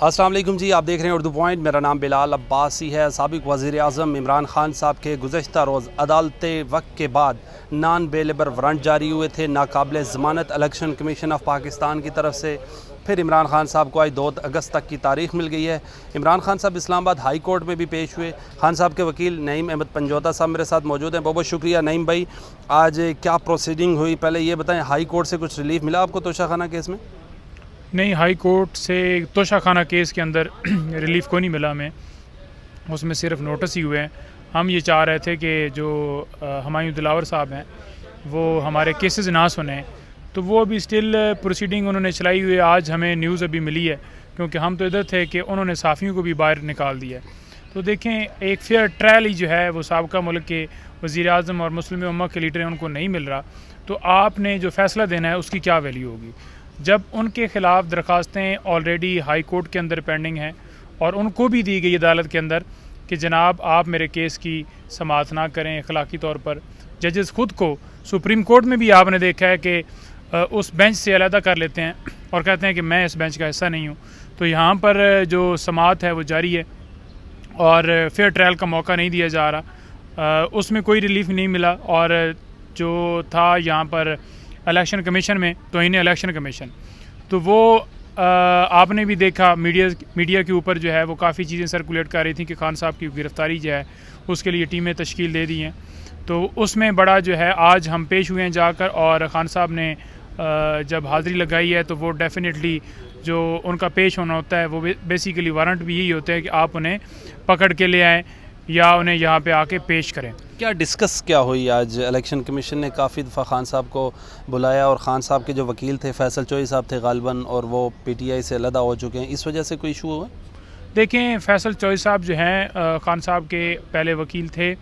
अस्सलाम वालेकुम जी, आप देख रहे हैं उर्दू पॉइंट। मेरा नाम बिलाल अब्बासी है। साबिक़ वज़ीर आज़म इमरान खान साहब के गुज़श्ता रोज़ अदालत वक्त के बाद नॉन बेलेबल वारंट जारी हुए थे नाकाबिल ज़मानत इलेक्शन कमीशन ऑफ पाकिस्तान की तरफ से। फिर इमरान खान साहब को आज 2 अगस्त तक की तारीख मिल गई है। इमरान खान साहब इस्लामाबाद हाई कोर्ट में भी पेश हुए। खान साहब के वकील नईम अहमद पंजोता साहब मेरे साथ मौजूद हैं। बहुत बहुत शुक्रिया नईम भाई। आज क्या प्रोसीडिंग हुई, पहले ये बताएं, हाई कोर्ट से कुछ रिलीफ मिला आपको तोशाखाना केस में? नहीं, हाई कोर्ट से तोशाखाना केस के अंदर रिलीफ को नहीं मिला हमें, उसमें सिर्फ नोटिस ही हुए हैं। हम ये चाह रहे थे कि जो हुमायूं दिलावर साहब हैं वो हमारे केसेस ना सुने, तो वो अभी स्टिल प्रोसीडिंग उन्होंने चलाई हुई है। आज हमें न्यूज़ अभी मिली है, क्योंकि हम तो इधर थे, कि उन्होंने साफ़ियों को भी बाहर निकाल दिया है। तो देखें, एक फेयर ट्रायल ही जो है वो साबका मुल्क के वज़ीर आज़म और मुस्लिम उम्मा के लीडर हैं, उनको नहीं मिल रहा, तो आपने जो फ़ैसला देना है उसकी क्या वैल्यू होगी? जब उनके ख़िलाफ़ दरख्वास्तें ऑलरेडी हाई कोर्ट के अंदर पेंडिंग हैं और उनको भी दी गई अदालत के अंदर कि जनाब आप मेरे केस की समाअत ना करें अखलाकी तौर पर। जजेस ख़ुद को सुप्रीम कोर्ट में भी आपने देखा है कि उस बेंच से अलहदा कर लेते हैं और कहते हैं कि मैं इस बेंच का हिस्सा नहीं हूँ। तो यहाँ पर जो समाअत है वो जारी है और फेयर ट्रायल का मौका नहीं दिया जा रहा। उसमें कोई रिलीफ नहीं मिला। और जो था यहाँ पर इलेक्शन कमीशन में, तौहीन इलेक्शन कमीशन, तो वो आपने भी देखा मीडिया के ऊपर जो है वो काफ़ी चीज़ें सर्कुलेट कर रही थी कि खान साहब की गिरफ़्तारी जो है उसके लिए टीमें तश्कील दे दी हैं। तो उसमें बड़ा जो है आज हम पेश हुए हैं जाकर, और खान साहब ने जब हाज़िरी लगाई है तो वो डेफिनेटली जो उनका पेश होना होता है वो बेसिकली वारंट भी यही होता है कि आप उन्हें पकड़ के ले आएँ या उन्हें यहाँ पे आके पेश करें। क्या डिस्कस क्या हुई आज? इलेक्शन कमीशन ने काफ़ी दफ़ा खान साहब को बुलाया और ख़ान साहब के जो वकील थे फैसल चोई साहब थे गालिबन, और वो पीटीआई से अलहदा हो चुके हैं, इस वजह से कोई इशू हुआ? देखें, फैसल चोई साहब जो हैं खान साहब के पहले वकील थे,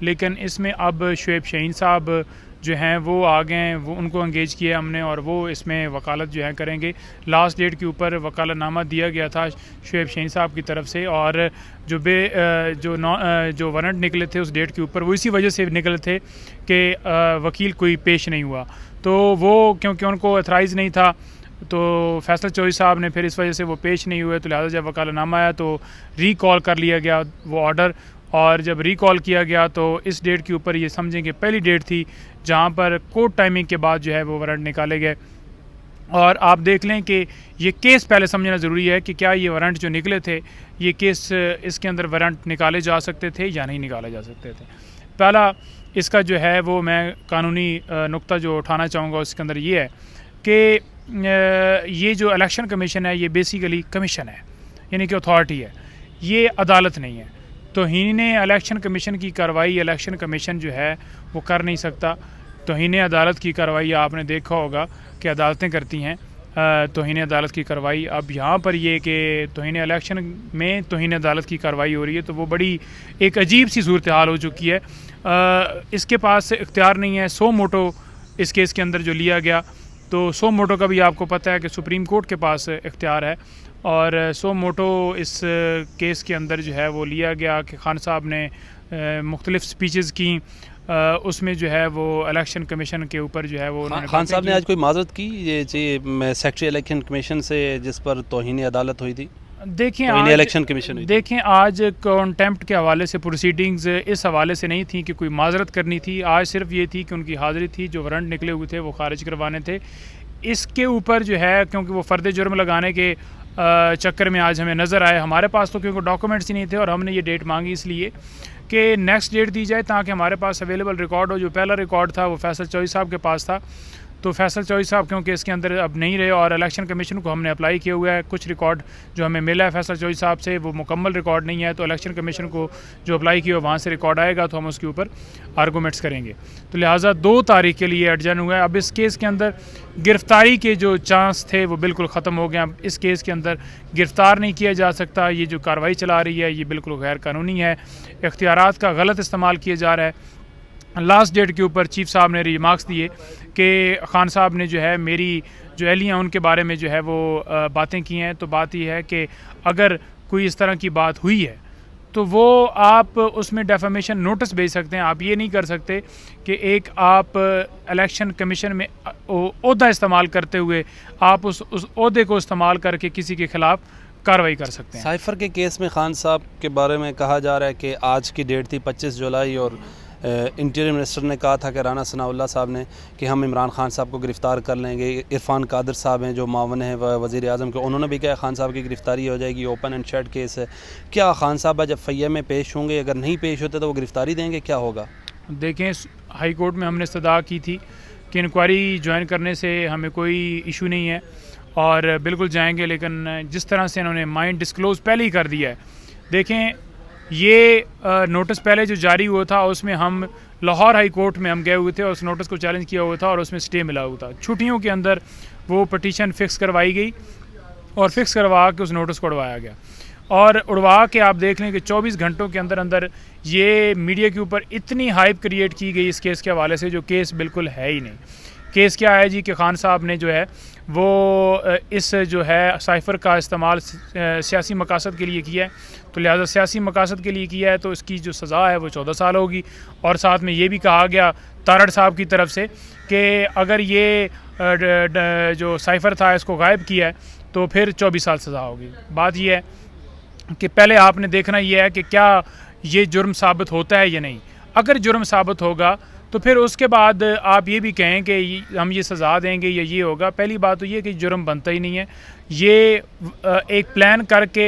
लेकिन इसमें अब शुएब शाहीन साहब जो हैं वो आ गए हैं, वो उनको एंगेज किया हमने और वो इसमें वकालत जो है करेंगे। लास्ट डेट के ऊपर वकालतनामा दिया गया था शुएब शाहीन साहब की तरफ से, और जो वारंट निकले थे उस डेट के ऊपर वो इसी वजह से निकले थे कि वकील कोई पेश नहीं हुआ। तो वो क्योंकि उनको अथराइज़ नहीं था, तो फैसल चोई साहब ने फिर इस वजह से वो पेश नहीं हुए, तो लिहाजा जब वकालतनामा आया तो रिकॉल कर लिया गया वो ऑर्डर। और जब रिकॉल किया गया तो इस डेट के ऊपर ये समझें कि पहली डेट थी जहाँ पर कोर्ट टाइमिंग के बाद जो है वो वारंट निकाले गए। और आप देख लें कि ये केस पहले समझना ज़रूरी है कि क्या ये वारंट जो निकले थे, ये केस इसके अंदर वारंट निकाले जा सकते थे या नहीं निकाले जा सकते थे। पहला इसका जो है वो मैं कानूनी नुक्ता जो उठाना चाहूँगा उसके अंदर ये है कि ये जो इलेक्शन कमीशन है ये बेसिकली कमीशन है, यानी कि अथॉरिटी है, ये अदालत नहीं है। तौहीन इलेक्शन कमीशन की कार्रवाई इलेक्शन कमीशन जो है वो कर नहीं सकता। तौहीन अदालत की कार्रवाई आपने देखा होगा कि अदालतें करती हैं तौहीन अदालत की कार्रवाई। अब यहाँ पर ये कि तौहीन इलेक्शन में तौहीन अदालत की कार्रवाई हो रही है, तो वो बड़ी एक अजीब सी सूरत हाल हो चुकी है। इसके पास इख्तियार नहीं है। सो मोटो इस केस के अंदर जो लिया गया, तो सो मोटो का भी आपको पता है कि सुप्रीम कोर्ट के पास इख्तियार है, और सो मोटो इस केस के अंदर जो है वो लिया गया कि खान साहब ने मुख्तलिफ़ स्पीचेस की, उसमें जो है वो इलेक्शन कमीशन के ऊपर जो है वो खान साहब ने आज कोई माजरत की ये सेक्रेटरी इलेक्शन कमीशन से जिस पर तौहीन अदालत हुई थी? देखें इलेक्शन कमीशन आज कॉन्टेम्प्ट के हवाले से प्रोसीडिंग्स इस हवाले से नहीं थी कि कोई माजरत करनी थी। आज सिर्फ ये थी कि उनकी हाज़िरी थी, जो वारंट निकले हुए थे वो खारिज करवाने थे। इसके ऊपर जो है क्योंकि वो फ़र्द जुर्म लगाने के चक्कर में आज हमें नज़र आए, हमारे पास तो क्योंकि डॉक्यूमेंट्स ही नहीं थे, और हमने ये डेट मांगी इसलिए कि नेक्स्ट डेट दी जाए ताकि हमारे पास अवेलेबल रिकॉर्ड हो। जो पहला रिकॉर्ड था वो फैसल चोई साहब के पास था, तो फैसल चोई साहब क्योंकि इसके अंदर अब नहीं रहे, और इलेक्शन कमीशन को हमने अप्लाई किया हुआ है, कुछ रिकॉर्ड जो हमें मिला है फैसल चोई साहब से वो मुकम्मल रिकॉर्ड नहीं है, तो इलेक्शन कमीशन को जो अप्लाई किया वहाँ से रिकॉर्ड आएगा तो हम उसके ऊपर आर्गूमेंट्स करेंगे। तो लिहाजा 2 तारीख के लिए एडजन हुआ है। अब इस केस के अंदर गिरफ़्तारी के जो चांस थे वो बिल्कुल ख़त्म हो गए। अब इस केस के अंदर गिरफ़्तार नहीं किया जा सकता। ये जो कार्रवाई चला रही है ये बिल्कुल गैर कानूनी है, इख्तियारात का गलत इस्तेमाल किया जा रहा है। लास्ट डेट के ऊपर चीफ साहब ने रिमार्क्स दिए कि खान साहब ने जो है मेरी जो एहलियाँ उनके बारे में जो है वो बातें की हैं। तो बात यह है कि अगर कोई इस तरह की बात हुई है तो वो आप उसमें डेफामेशन नोटिस भेज सकते हैं। आप ये नहीं कर सकते कि एक आप इलेक्शन कमीशन में ओहदा इस्तेमाल करते हुए आप उस ओहदे को इस्तेमाल करके किसी के ख़िलाफ़ कार्रवाई कर सकते हैं। साइफर के केस में खान साहब के बारे में कहा जा रहा है कि आज की डेट थी 25 जुलाई और इंटीरियर मिनिस्टर ने कहा था कि राना सनाउल्लाह साहब ने कि हम इमरान खान साहब को गिरफ़्तार कर लेंगे। इरफान कादर साहब हैं जो मावन हैं वज़ीर आज़म के, उन्होंने भी कहा खान साहब की गिरफ़्तारी हो जाएगी, ओपन एंड शट केस है। क्या खान साहब जब फ़ैया में पेश होंगे, अगर नहीं पेश होते तो वो गिरफ़्तारी देंगे, क्या होगा? देखें, हाई कोर्ट में हमने इस्तदा की थी कि इंक्वायरी ज्वाइन करने से हमें कोई इशू नहीं है और बिल्कुल जाएंगे, लेकिन जिस तरह से इन्होंने माइंड डिस्क्लोज़ पहले ही कर दिया है। देखें, ये नोटिस पहले जो जारी हुआ था उसमें हम लाहौर हाई कोर्ट में हम गए हुए थे और उस नोटिस को चैलेंज किया हुआ था और उसमें स्टे मिला हुआ था। छुट्टियों के अंदर वो पटिशन फ़िक्स करवाई गई और फ़िक्स करवा के उस नोटिस को उड़वाया गया और उड़वा के आप देख लें कि 24 घंटों के अंदर अंदर ये मीडिया के ऊपर इतनी हाइप क्रिएट की गई इस केस के हवाले से, जो केस बिल्कुल है ही नहीं। केस क्या है जी कि खान साहब ने जो है वो इस जो है साइफ़र का इस्तेमाल सियासी मकासद के लिए किया है, तो लिहाजा सियासी मकासद के लिए किया है तो इसकी जो सज़ा है वो 14 साल होगी। और साथ में ये भी कहा गया तारड़ साहब की तरफ से कि अगर ये जो साइफ़र था इसको गायब किया है तो फिर 24 साल सज़ा होगी। बात ये है कि पहले आपने देखना ये है कि क्या ये जुर्म साबित होता है या नहीं। अगर जुर्म साबित होगा तो फिर उसके बाद आप ये भी कहें कि हम ये सज़ा देंगे या ये होगा। पहली बात तो ये कि जुर्म बनता ही नहीं है। ये एक प्लान करके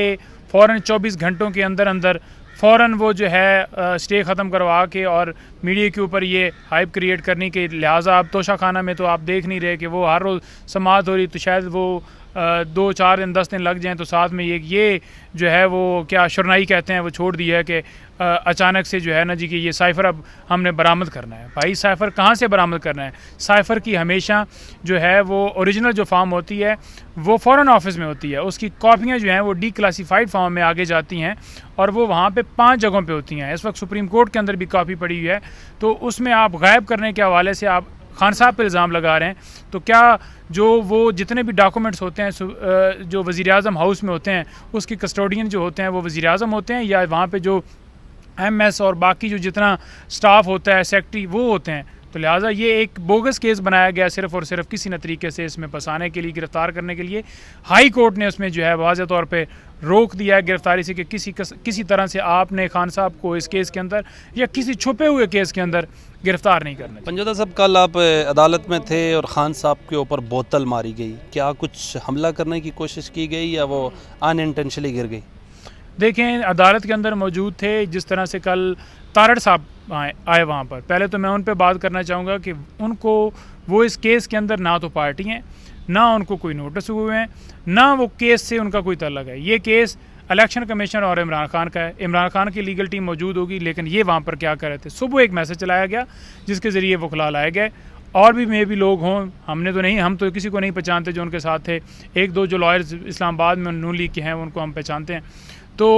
फ़ौरन 24 घंटों के अंदर अंदर फ़ौरन वो जो है स्टे ख़त्म करवा के और मीडिया के ऊपर ये हाइप क्रिएट करने के लिहाजा अब तोशा खाना में तो आप देख नहीं रहे कि वो हर रोज़ समाअत हो रही, तो शायद वो 2-4 दिन 10 दिन लग जाएं तो साथ में ये जो है वो क्या शुरनाई कहते हैं वो छोड़ दिया है कि अचानक से जो है ना जी कि ये साइफ़र अब हमने बरामद करना है। भाई साइफ़र कहाँ से बरामद करना है? साइफ़र की हमेशा जो है वो ओरिजिनल जो फॉर्म होती है वो फ़ॉरेन ऑफिस में होती है, उसकी कॉपियाँ जो हैं वो डीक्लासीफाइड फॉर्म में आगे जाती हैं और वो वहाँ पे 5 जगहों पे होती हैं। इस वक्त सुप्रीम कोर्ट के अंदर भी कॉपी पड़ी हुई है, तो उसमें आप गायब करने के हवाले से आप खान साहब पर इल्ज़ाम लगा रहे हैं। तो क्या जो वो जितने भी डॉक्यूमेंट्स होते हैं जो वज़ीर आज़म हाउस में होते हैं उसके कस्टोडियन जो होते हैं वो वज़ीर आज़म होते हैं या वहाँ पे जो MS और बाकी जो जितना स्टाफ होता है सेक्रेटरी वो होते हैं। तो लिहाजा ये एक बोगस केस बनाया गया सिर्फ़ और सिर्फ किसी न तरीके से इसमें फंसाने के लिए, गिरफ़्तार करने के लिए। हाई कोर्ट ने उसमें जो है वाज़ेह तौर पे रोक दिया है गिरफ़्तारी से कि किसी तरह से आपने खान साहब को इस केस के अंदर या किसी छुपे हुए केस के अंदर गिरफ़्तार नहीं करना। पंजोदा साहब, कल आप अदालत में थे और खान साहब के ऊपर बोतल मारी गई, क्या कुछ हमला करने की कोशिश की गई या वो अनइंटेंशनली गिर गई? देखें, अदालत के अंदर मौजूद थे, जिस तरह से कल तारड़ साहब आए वहाँ पर, पहले तो मैं उन पर बात करना चाहूँगा कि उनको वो इस केस के अंदर ना तो पार्टी हैं, ना उनको कोई नोटिस हुए हैं, ना वो केस से उनका कोई तल्लक है। ये केस इलेक्शन कमीशन और इमरान खान का है। इमरान खान की लीगल टीम मौजूद होगी, लेकिन ये वहाँ पर क्या कर रहे थे? सुबह एक मैसेज चलाया गया जिसके ज़रिए वकला लाए गए और भी मे भी लोग हों, हमने तो नहीं, हम तो किसी को नहीं पहचानते जो उनके साथ थे। 1-2 जो लॉयर्स इस्लामाबाद में नून लीग के हैं उनको हम पहचानते हैं। तो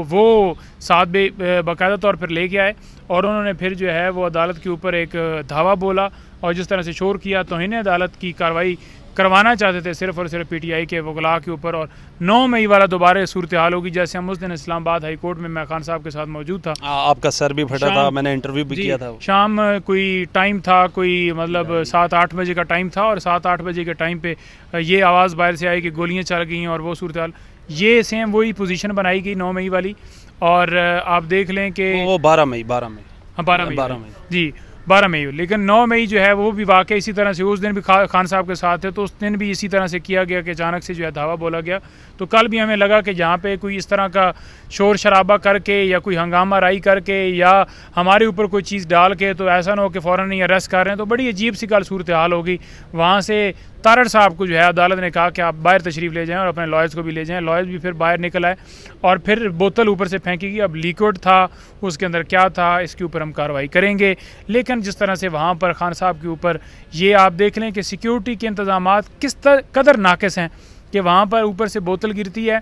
वो साथ बाकायदा तौर पर लेके आए और उन्होंने फिर जो है वो अदालत के ऊपर एक धावा बोला और जिस तरह से शोर किया तो इन्हें अदालत की कार्रवाई करवाना चाहते थे सिर्फ़ और सिर्फ PTI के वकला के ऊपर। और 9 मई वाला दोबारा सूरत हाल होगी। जैसे हम उस दिन इस्लामाबाद हाई कोर्ट में मैं खान साहब के साथ मौजूद था, आपका सर भी फटा था, मैंने इंटरव्यू भी किया था। शाम कोई टाइम था, कोई मतलब 7-8 बजे का टाइम था और 7-8 बजे के टाइम पे ये आवाज़ बाहर से आई कि गोलियाँ चल गई और वो सूरत हाल, ये सेम वही पोजीशन बनाई गई 9 मई वाली। और आप देख लें कि वो 12 मई हाँ 12 मई जी 12 मई, लेकिन 9 मई जो है वो भी वाकई इसी तरह से, उस दिन भी खान साहब के साथ थे तो उस दिन भी इसी तरह से किया गया कि अचानक से जो है धावा बोला गया। तो कल भी हमें लगा कि जहाँ पे कोई इस तरह का शोर शराबा करके या कोई हंगामा राई करके या हमारे ऊपर कोई चीज़ डाल के तो ऐसा ना हो कि फ़ौरन नहीं अरेस्ट कर रहे हैं, तो बड़ी अजीब सी कल सूरत हाल होगी। वहाँ से तारड़ साहब को जो है अदालत ने कहा कि आप बाहर तशरीफ़ ले जाएं और अपने लॉयर्स को भी ले जाएं। लॉयर्स भी फिर बाहर निकल आए और फिर बोतल ऊपर से फेंकी गई। अब लिक्विड था, उसके अंदर क्या था इसके ऊपर हम कार्रवाई करेंगे। लेकिन जिस तरह से वहाँ पर खान साहब के ऊपर ये आप देख लें कि सिक्योरिटी के इंतज़ामात किस कदर नाक़िस हैं कि वहाँ पर ऊपर से बोतल गिरती है,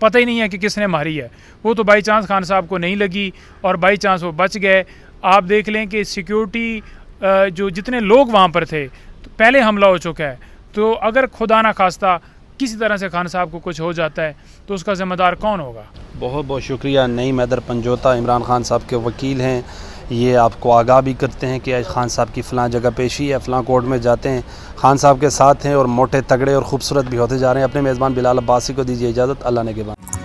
पता ही नहीं है कि किसने मारी है। वो तो बाई चांस खान साहब को नहीं लगी और बाई चांस वो बच गए। आप देख लें कि सिक्योरिटी जो जितने लोग वहाँ पर थे तो पहले हमला हो चुका है, तो अगर खुदा ना खास्ता किसी तरह से खान साहब को कुछ हो जाता है तो उसका ज़िम्मेदार कौन होगा? बहुत बहुत शुक्रिया। नईम हैदर पंजोता इमरान खान साहब के वकील हैं। ये आपको आगाह भी करते हैं कि आज खान साहब की फ़लाँ जगह पेशी है, फ़लाँ कोर्ट में जाते हैं, खान साहब के साथ हैं और मोटे तगड़े और ख़ूबसूरत भी होते जा रहे हैं। अपने मेज़बान बिलाल अब्बासी को दीजिए इजाज़त। अल्लाह ने के बाद।